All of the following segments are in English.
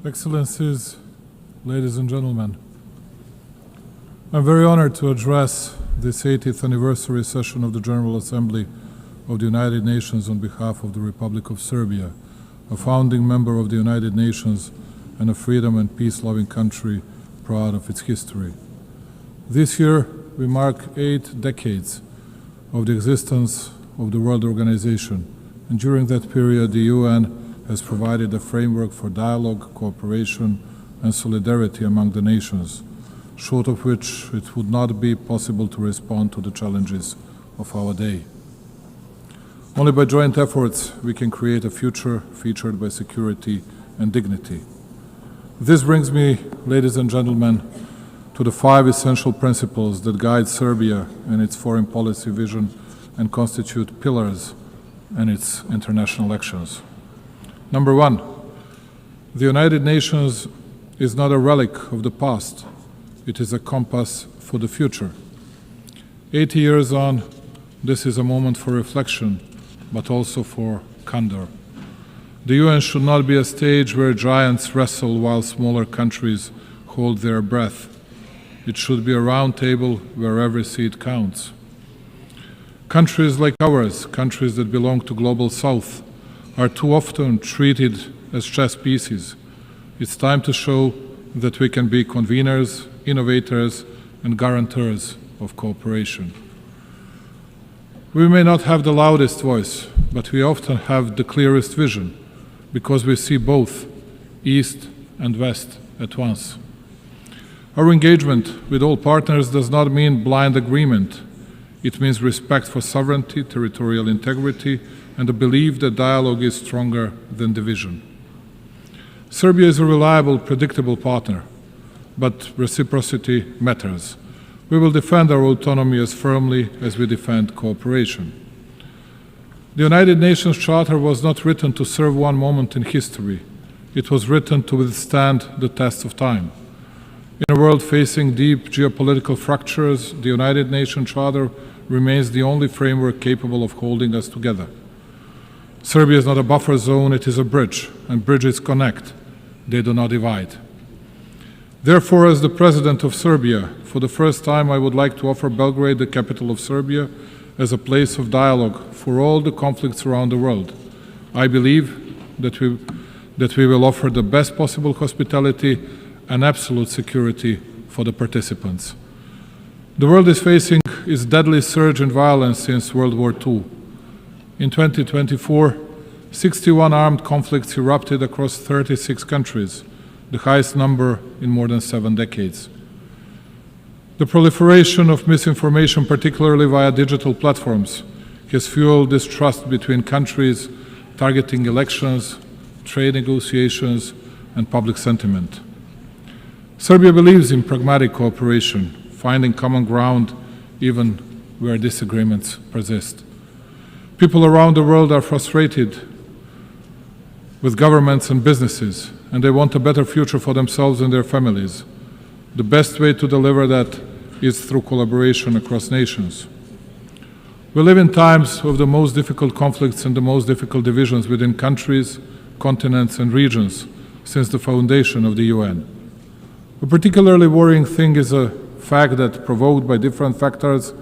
Excellencies, ladies and gentlemen, I'm very honored to address this 80th anniversary session of the General Assembly of the United Nations on behalf of the Republic of Serbia, a founding member of the United Nations and a freedom and peace-loving country proud of its history. This year, we mark 8 decades of the existence of the World Organization, and during that period, the UN has provided a framework for dialogue, cooperation, and solidarity among the nations, short of which it would not be possible to respond to the challenges of our day. Only by joint efforts we can create a future featured by security and dignity. This brings me, ladies and gentlemen, to the 5 essential principles that guide Serbia and its foreign policy vision and constitute pillars in its international actions. Number 1, the United Nations is not a relic of the past, it is a compass for the future. 80 years on, this is a moment for reflection, but also for candor. The UN should not be a stage where giants wrestle while smaller countries hold their breath. It should be a round table where every seat counts. Countries like ours, countries that belong to Global South, are too often treated as chess pieces. It's time to show that we can be conveners, innovators, and guarantors of cooperation. We may not have the loudest voice, but we often have the clearest vision, because we see both East and West at once. Our engagement with all partners does not mean blind agreement. It means respect for sovereignty, territorial integrity, and the belief that dialogue is stronger than division. Serbia is a reliable, predictable partner, but reciprocity matters. We will defend our autonomy as firmly as we defend cooperation. The United Nations Charter was not written to serve one moment in history. It was written to withstand the test of time. In a world facing deep geopolitical fractures, the United Nations Charter remains the only framework capable of holding us together. Serbia is not a buffer zone, it is a bridge, and bridges connect, they do not divide. Therefore, as the President of Serbia, for the first time I would like to offer Belgrade, the capital of Serbia, as a place of dialogue for all the conflicts around the world. I believe that we will offer the best possible hospitality and absolute security for the participants. The world is facing its deadly surge in violence since World War II. In 2024, 61 armed conflicts erupted across 36 countries, the highest number in more than 7 decades. The proliferation of misinformation, particularly via digital platforms, has fueled distrust between countries, targeting elections, trade negotiations, and public sentiment. Serbia believes in pragmatic cooperation, finding common ground even where disagreements persist. People around the world are frustrated with governments and businesses, and they want a better future for themselves and their families. The best way to deliver that is through collaboration across nations. We live in times of the most difficult conflicts and the most difficult divisions within countries, continents, and regions since the foundation of the UN. A particularly worrying thing is a fact that, provoked by different factors,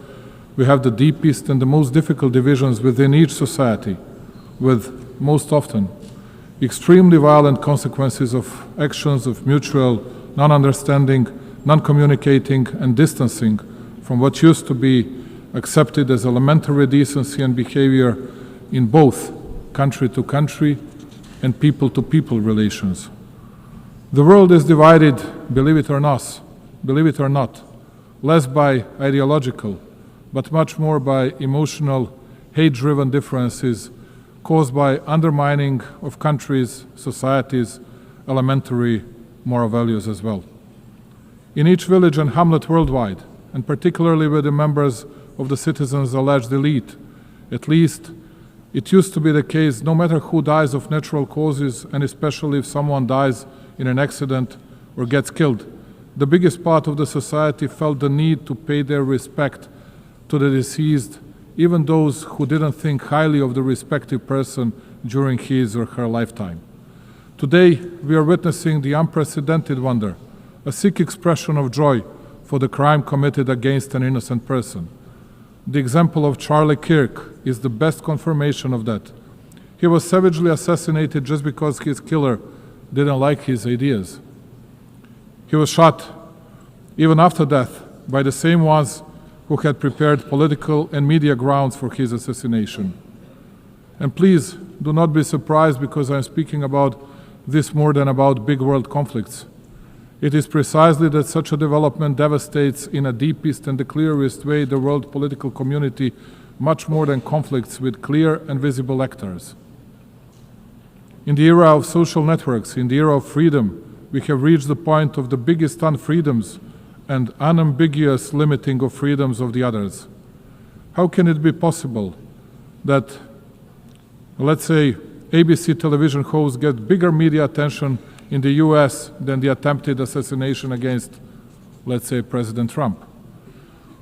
we have the deepest and the most difficult divisions within each society, with, most often, extremely violent consequences of actions of mutual non-understanding, non-communicating, and distancing from what used to be accepted as elementary decency and behavior in both country-to-country and people-to-people relations. The world is divided, believe it or not, less by ideological, but much more by emotional, hate-driven differences caused by undermining of countries, societies, elementary moral values as well. In each village and hamlet worldwide, and particularly with the members of the citizens' alleged elite, at least it used to be the case, no matter who dies of natural causes, and especially if someone dies in an accident or gets killed, the biggest part of the society felt the need to pay their respect to the deceased, even those who didn't think highly of the respective person during his or her lifetime. Today, we are witnessing the unprecedented wonder, a sick expression of joy for the crime committed against an innocent person. The example of Charlie Kirk is the best confirmation of that. He was savagely assassinated just because his killer didn't like his ideas. He was shot, even after death, by the same ones who had prepared political and media grounds for his assassination. And please do not be surprised because I'm speaking about this more than about big world conflicts. It is precisely that such a development devastates in a deepest and the clearest way the world political community much more than conflicts with clear and visible actors. In the era of social networks, in the era of freedom, we have reached the point of the biggest unfreedoms and unambiguous limiting of freedoms of the others. How can it be possible that, let's say, ABC television hosts get bigger media attention in the US than the attempted assassination against, let's say, President Trump?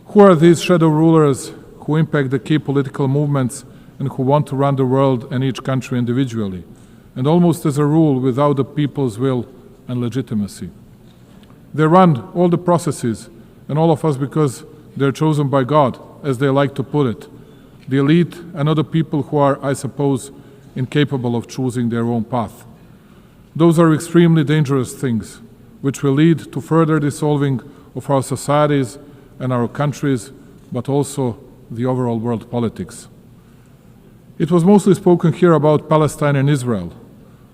Who are these shadow rulers who impact the key political movements and who want to run the world and each country individually, and almost as a rule without the people's will and legitimacy? They run all the processes, and all of us because they're chosen by God, as they like to put it. The elite and other people who are, I suppose, incapable of choosing their own path. Those are extremely dangerous things, which will lead to further dissolving of our societies and our countries, but also the overall world politics. It was mostly spoken here about Palestine and Israel.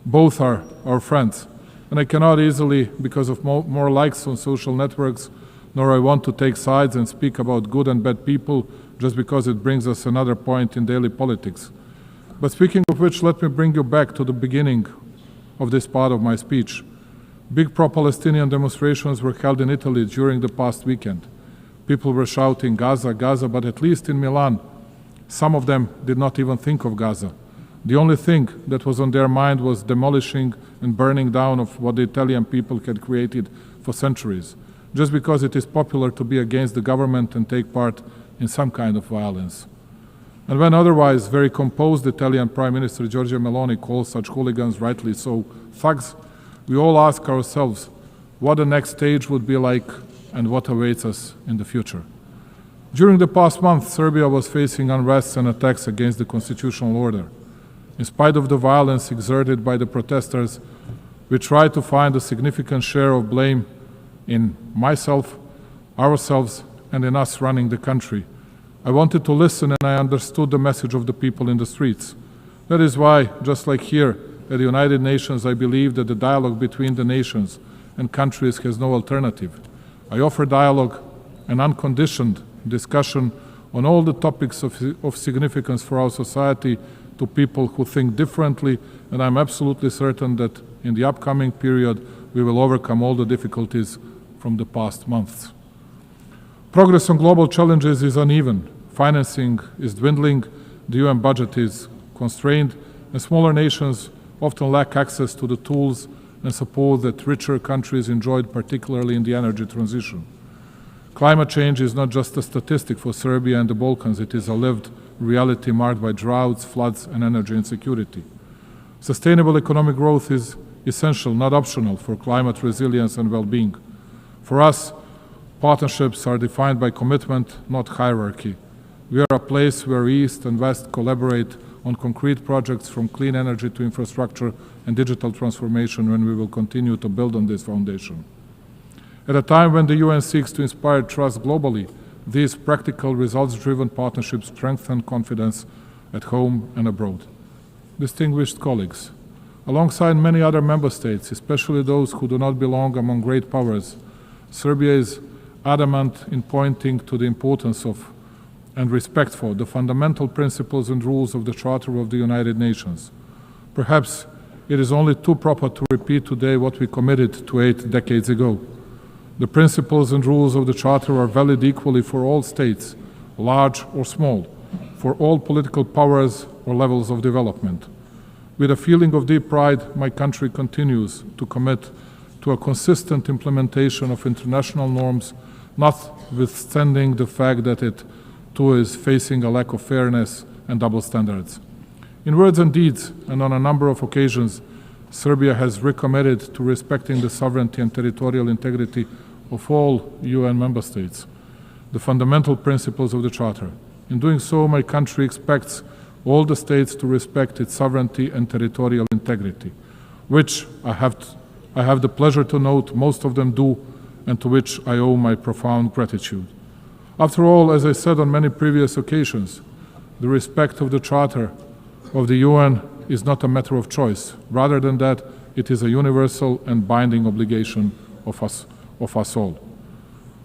Both are our friends, and I cannot easily, because of more likes on social networks, nor I want to take sides and speak about good and bad people just because it brings us another point in daily politics. But speaking of which, let me bring you back to the beginning of this part of my speech. Big pro-Palestinian demonstrations were held in Italy during the past weekend. People were shouting Gaza, Gaza, but at least in Milan, some of them did not even think of Gaza. The only thing that was on their mind was demolishing and burning down of what the Italian people had created for centuries, just because it is popular to be against the government and take part in some kind of violence. And when otherwise very composed Italian Prime Minister Giorgia Meloni calls such hooligans, rightly so, thugs, we all ask ourselves what the next stage would be like and what awaits us in the future. During the past month, Serbia was facing unrest and attacks against the constitutional order. In spite of the violence exerted by the protesters, we tried to find a significant share of blame in myself, ourselves, and in us running the country. I wanted to listen and I understood the message of the people in the streets. That is why, just like here at the United Nations, I believe that the dialogue between the nations and countries has no alternative. I offer dialogue and unconditioned discussion on all the topics of significance for our society to people who think differently, and I'm absolutely certain that in the upcoming period we will overcome all the difficulties from the past months. Progress on global challenges is uneven. Financing is dwindling, the UN budget is constrained, and smaller nations often lack access to the tools and support that richer countries enjoyed, particularly in the energy transition. Climate change is not just a statistic for Serbia and the Balkans, it is a lived reality marked by droughts, floods, and energy insecurity. Sustainable economic growth is essential, not optional, for climate resilience and well-being. For us, partnerships are defined by commitment, not hierarchy. We are a place where East and West collaborate on concrete projects from clean energy to infrastructure and digital transformation, when we will continue to build on this foundation. At a time when the UN seeks to inspire trust globally, these practical, results-driven partnerships strengthen confidence at home and abroad. Distinguished colleagues, alongside many other member states, especially those who do not belong among great powers, Serbia is adamant in pointing to the importance of and respect for the fundamental principles and rules of the Charter of the United Nations. Perhaps it is only too proper to repeat today what we committed to 8 decades ago. The principles and rules of the Charter are valid equally for all states, large or small, for all political powers or levels of development. With a feeling of deep pride, my country continues to commit to a consistent implementation of international norms, notwithstanding the fact that it too is facing a lack of fairness and double standards. In words and deeds, and on a number of occasions, Serbia has recommitted to respecting the sovereignty and territorial integrity of all UN member states, the fundamental principles of the Charter. In doing so, my country expects all the states to respect its sovereignty and territorial integrity, which I have the pleasure to note most of them do, and to which I owe my profound gratitude. After all, as I said on many previous occasions, the respect of the Charter of the UN is not a matter of choice. Rather than that, it is a universal and binding obligation of us all.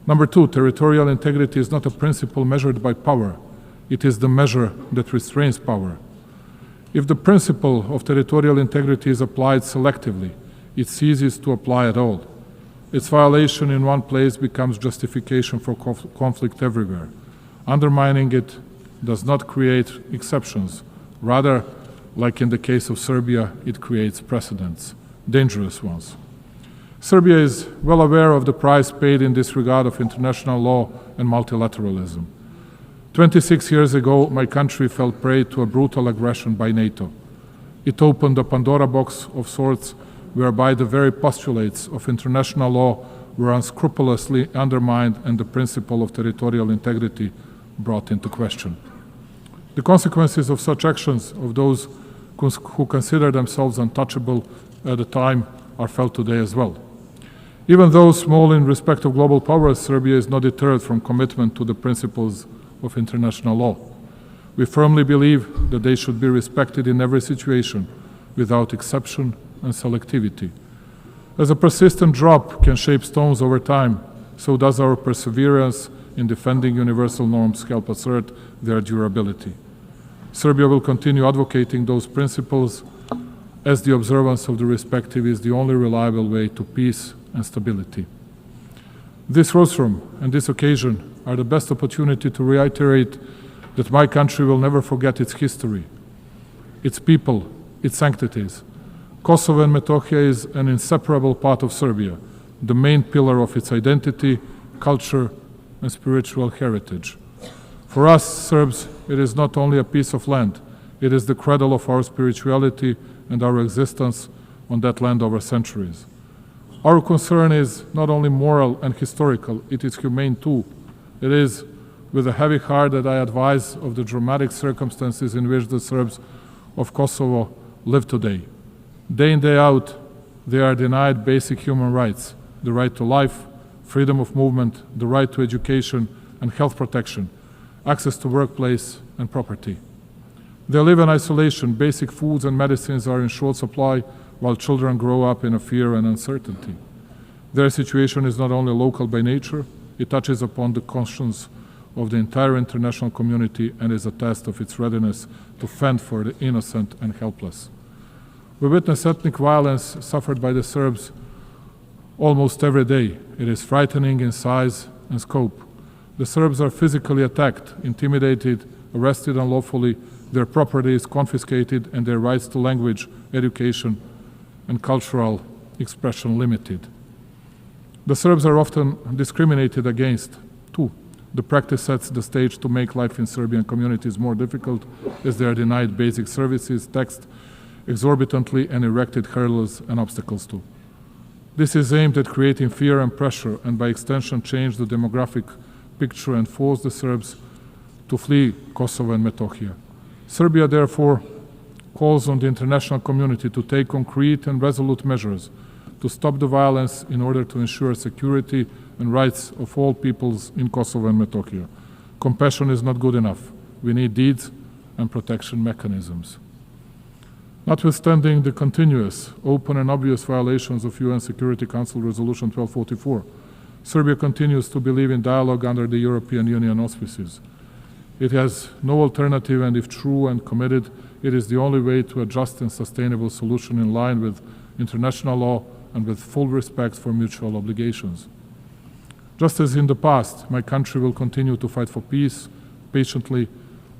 Number two, territorial integrity is not a principle measured by power. It is the measure that restrains power. If the principle of territorial integrity is applied selectively, it ceases to apply at all. Its violation in one place becomes justification for conflict everywhere. Undermining it does not create exceptions. Rather, like in the case of Serbia, it creates precedents, dangerous ones. Serbia is well aware of the price paid in this regard of international law and multilateralism. 26 years ago, my country fell prey to a brutal aggression by NATO. It opened a Pandora box of sorts, whereby the very postulates of international law were unscrupulously undermined and the principle of territorial integrity brought into question. The consequences of such actions of those who consider themselves untouchable at the time are felt today as well. Even though small in respect of global powers, Serbia is not deterred from commitment to the principles of international law. We firmly believe that they should be respected in every situation, without exception and selectivity. As a persistent drop can shape stones over time, so does our perseverance in defending universal norms help assert their durability. Serbia will continue advocating those principles, as the observance of the respective is the only reliable way to peace and stability. This rostrum and this occasion are the best opportunity to reiterate that my country will never forget its history, its people, its sanctities. Kosovo and Metohija is an inseparable part of Serbia, the main pillar of its identity, culture, and spiritual heritage. For us Serbs, it is not only a piece of land, it is the cradle of our spirituality and our existence on that land over centuries. Our concern is not only moral and historical, it is humane too. It is with a heavy heart that I advise of the dramatic circumstances in which the Serbs of Kosovo live today. Day in, day out, they are denied basic human rights, the right to life, freedom of movement, the right to education and health protection, access to workplace and property. They live in isolation, basic foods and medicines are in short supply, while children grow up in a fear and uncertainty. Their situation is not only local by nature, it touches upon the conscience of the entire international community and is a test of its readiness to fend for the innocent and helpless. We witness ethnic violence suffered by the Serbs almost every day. It is frightening in size and scope. The Serbs are physically attacked, intimidated, arrested unlawfully, their property is confiscated, and their rights to language, education, and cultural expression limited. The Serbs are often discriminated against, too. The practice sets the stage to make life in Serbian communities more difficult, as they are denied basic services, taxed exorbitantly, and erected hurdles and obstacles too. This is aimed at creating fear and pressure, and by extension change the demographic picture and force the Serbs to flee Kosovo and Metohija. Serbia, therefore, calls on the international community to take concrete and resolute measures to stop the violence in order to ensure security and rights of all peoples in Kosovo and Metohija. Compassion is not good enough. We need deeds and protection mechanisms. Notwithstanding the continuous, open and obvious violations of UN Security Council Resolution 1244, Serbia continues to believe in dialogue under the European Union auspices. It has no alternative, and if true and committed, it is the only way to a just and sustainable solution in line with international law and with full respect for mutual obligations. Just as in the past, my country will continue to fight for peace, patiently,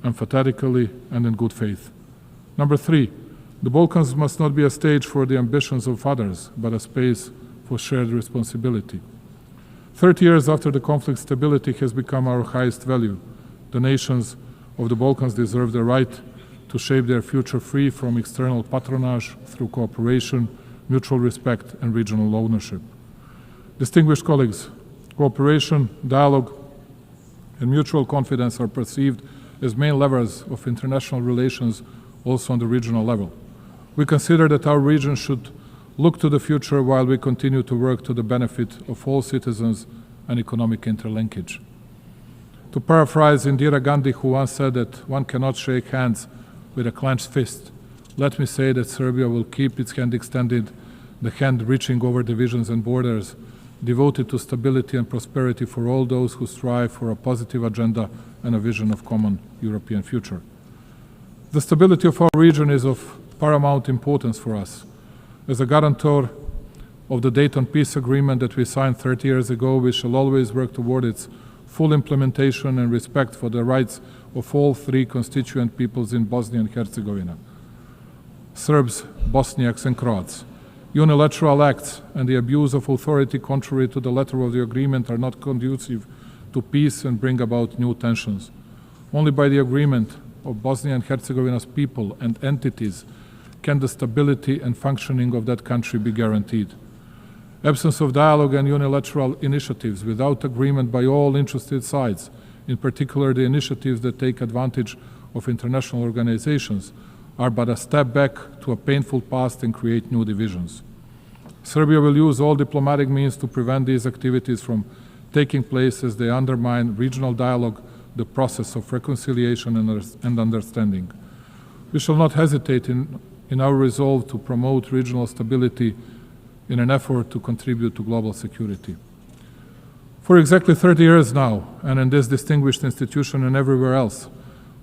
emphatically, and in good faith. Number three, the Balkans must not be a stage for the ambitions of others, but a space for shared responsibility. 30 years after the conflict, stability has become our highest value. The nations of the Balkans deserve the right to shape their future free from external patronage through cooperation, mutual respect, and regional ownership. Distinguished colleagues, cooperation, dialogue, and mutual confidence are perceived as main levers of international relations also on the regional level. We consider that our region should look to the future while we continue to work to the benefit of all citizens and economic interlinkage. To paraphrase Indira Gandhi, who once said that one cannot shake hands with a clenched fist, let me say that Serbia will keep its hand extended, the hand reaching over divisions and borders, devoted to stability and prosperity for all those who strive for a positive agenda and a vision of common European future. The stability of our region is of paramount importance for us. As a guarantor of the Dayton Peace Agreement that we signed 30 years ago, we shall always work toward its full implementation and respect for the rights of all three constituent peoples in Bosnia and Herzegovina: Serbs, Bosniaks, and Croats. Unilateral acts and the abuse of authority contrary to the letter of the agreement are not conducive to peace and bring about new tensions. Only by the agreement of Bosnia and Herzegovina's people and entities can the stability and functioning of that country be guaranteed. Absence of dialogue and unilateral initiatives without agreement by all interested sides, in particular the initiatives that take advantage of international organizations, are but a step back to a painful past and create new divisions. Serbia will use all diplomatic means to prevent these activities from taking place as they undermine regional dialogue, the process of reconciliation and understanding. We shall not hesitate in our resolve to promote regional stability in an effort to contribute to global security. For exactly 30 years now, and in this distinguished institution and everywhere else,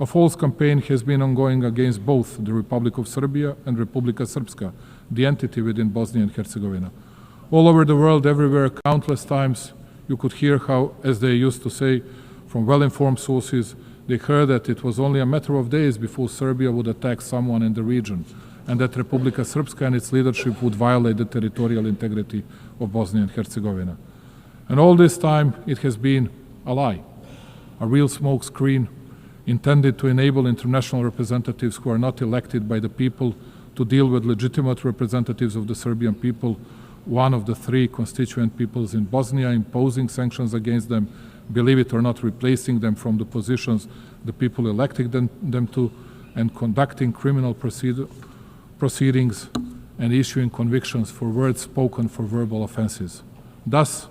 a false campaign has been ongoing against both the Republic of Serbia and Republika Srpska, the entity within Bosnia and Herzegovina. All over the world, everywhere, countless times, you could hear how, as they used to say, from well-informed sources, they heard that it was only a matter of days before Serbia would attack someone in the region, and that Republika Srpska and its leadership would violate the territorial integrity of Bosnia and Herzegovina. And all this time, it has been a lie, a real smokescreen intended to enable international representatives who are not elected by the people to deal with legitimate representatives of the Serbian people, one of the three constituent peoples in Bosnia, imposing sanctions against them, believe it or not, replacing them from the positions the people elected them to, and conducting criminal proceedings and issuing convictions for words spoken for verbal offenses. Thus,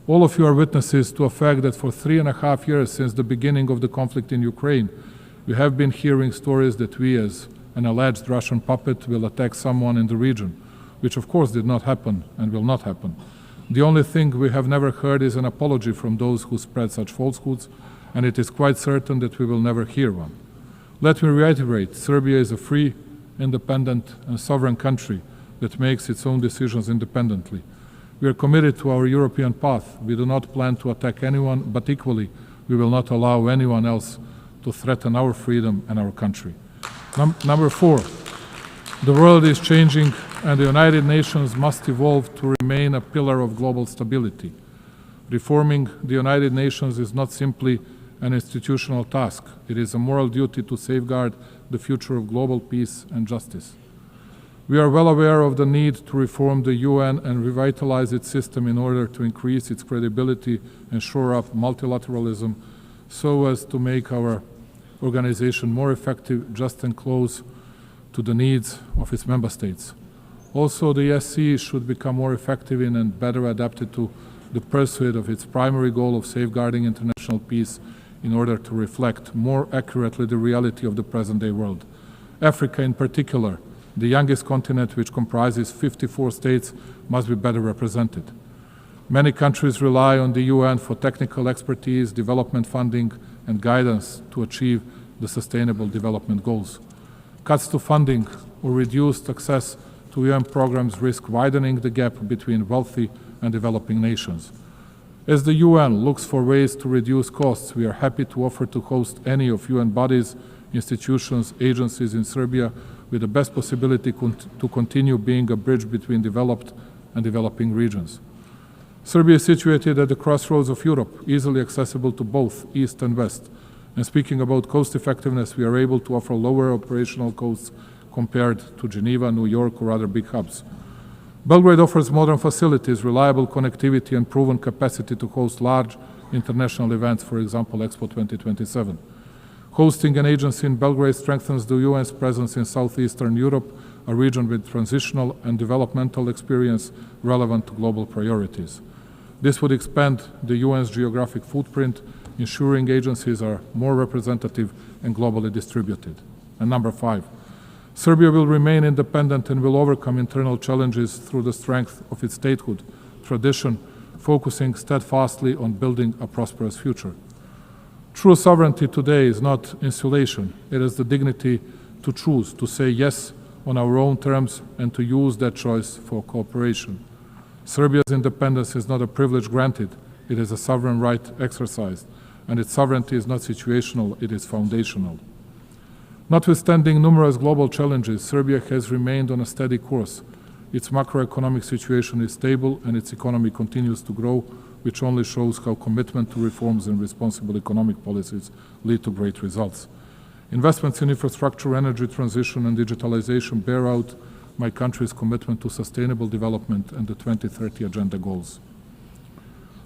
all of you are witnesses to a fact that for 3.5 years since the beginning of the conflict in Ukraine, we have been hearing stories that we, as an alleged Russian puppet, will attack someone in the region, which of course did not happen and will not happen. The only thing we have never heard is an apology from those who spread such falsehoods, and it is quite certain that we will never hear one. Let me reiterate, Serbia is a free, independent, and sovereign country that makes its own decisions independently. We are committed to our European path. We do not plan to attack anyone, but equally, we will not allow anyone else to threaten our freedom and our country. Number 4, the world is changing, and the United Nations must evolve to remain a pillar of global stability. Reforming the United Nations is not simply an institutional task. It is a moral duty to safeguard the future of global peace and justice. We are well aware of the need to reform the UN and revitalize its system in order to increase its credibility and shore up multilateralism so as to make our organization more effective, just and close to the needs of its member states. Also, the ESC should become more effective in and better adapted to the pursuit of its primary goal of safeguarding international peace in order to reflect more accurately the reality of the present-day world. Africa in particular, the youngest continent, which comprises 54 states, must be better represented. Many countries rely on the UN for technical expertise, development funding, and guidance to achieve the Sustainable Development Goals. Cuts to funding or reduced access to UN programs risk widening the gap between wealthy and developing nations. As the UN looks for ways to reduce costs, we are happy to offer to host any of UN bodies, institutions, agencies in Serbia with the best possibility to continue being a bridge between developed and developing regions. Serbia is situated at the crossroads of Europe, easily accessible to both East and West. And speaking about cost effectiveness, we are able to offer lower operational costs compared to Geneva, New York, or other big hubs. Belgrade offers modern facilities, reliable connectivity, and proven capacity to host large international events, for example, Expo 2027. Hosting an agency in Belgrade strengthens the UN's presence in Southeastern Europe, a region with transitional and developmental experience relevant to global priorities. This would expand the UN's geographic footprint, ensuring agencies are more representative and globally distributed. And number 5, Serbia will remain independent and will overcome internal challenges through the strength of its statehood, tradition, focusing steadfastly on building a prosperous future. True sovereignty today is not insulation. It is the dignity to choose, to say yes on our own terms, and to use that choice for cooperation. Serbia's independence is not a privilege granted. It is a sovereign right exercised, and its sovereignty is not situational, it is foundational. Notwithstanding numerous global challenges, Serbia has remained on a steady course. Its macroeconomic situation is stable and its economy continues to grow, which only shows how commitment to reforms and responsible economic policies lead to great results. Investments in infrastructure, energy transition, and digitalization bear out my country's commitment to sustainable development and the 2030 Agenda goals.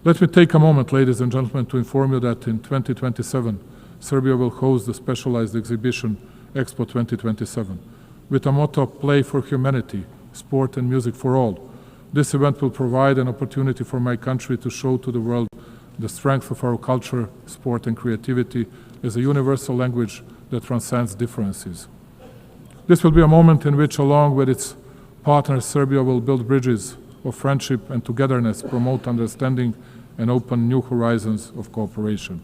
Let me take a moment, ladies and gentlemen, to inform you that in 2027, Serbia will host the specialized exhibition Expo 2027 with a motto, Play for Humanity, Sport and Music for All. This event will provide an opportunity for my country to show to the world the strength of our culture, sport and creativity as a universal language that transcends differences. This will be a moment in which, along with its partners, Serbia will build bridges of friendship and togetherness, promote understanding, and open new horizons of cooperation.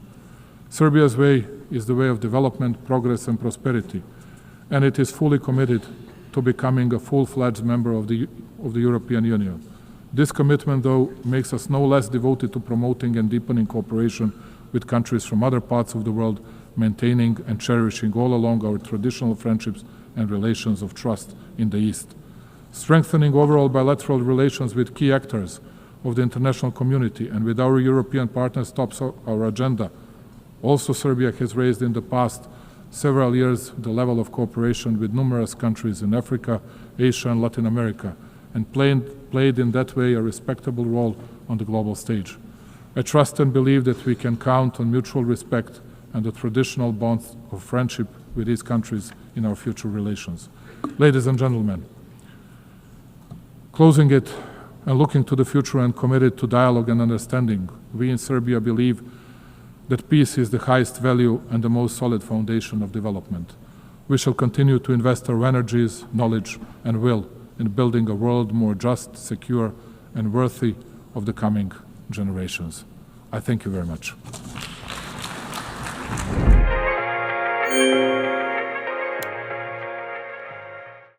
Serbia's way is the way of development, progress, and prosperity, and it is fully committed to becoming a full-fledged member of the European Union. This commitment, though, makes us no less devoted to promoting and deepening cooperation with countries from other parts of the world, maintaining and cherishing all along our traditional friendships and relations of trust in the East. Strengthening overall bilateral relations with key actors of the international community and with our European partners tops our agenda. Also, Serbia has raised in the past several years the level of cooperation with numerous countries in Africa, Asia, and Latin America, and played in that way a respectable role on the global stage. I trust and believe that we can count on mutual respect and the traditional bonds of friendship with these countries in our future relations. Ladies and gentlemen, closing it and looking to the future and committed to dialogue and understanding, we in Serbia believe that peace is the highest value and the most solid foundation of development. We shall continue to invest our energies, knowledge, and will in building a world more just, secure, and worthy of the coming generations. I thank you very much.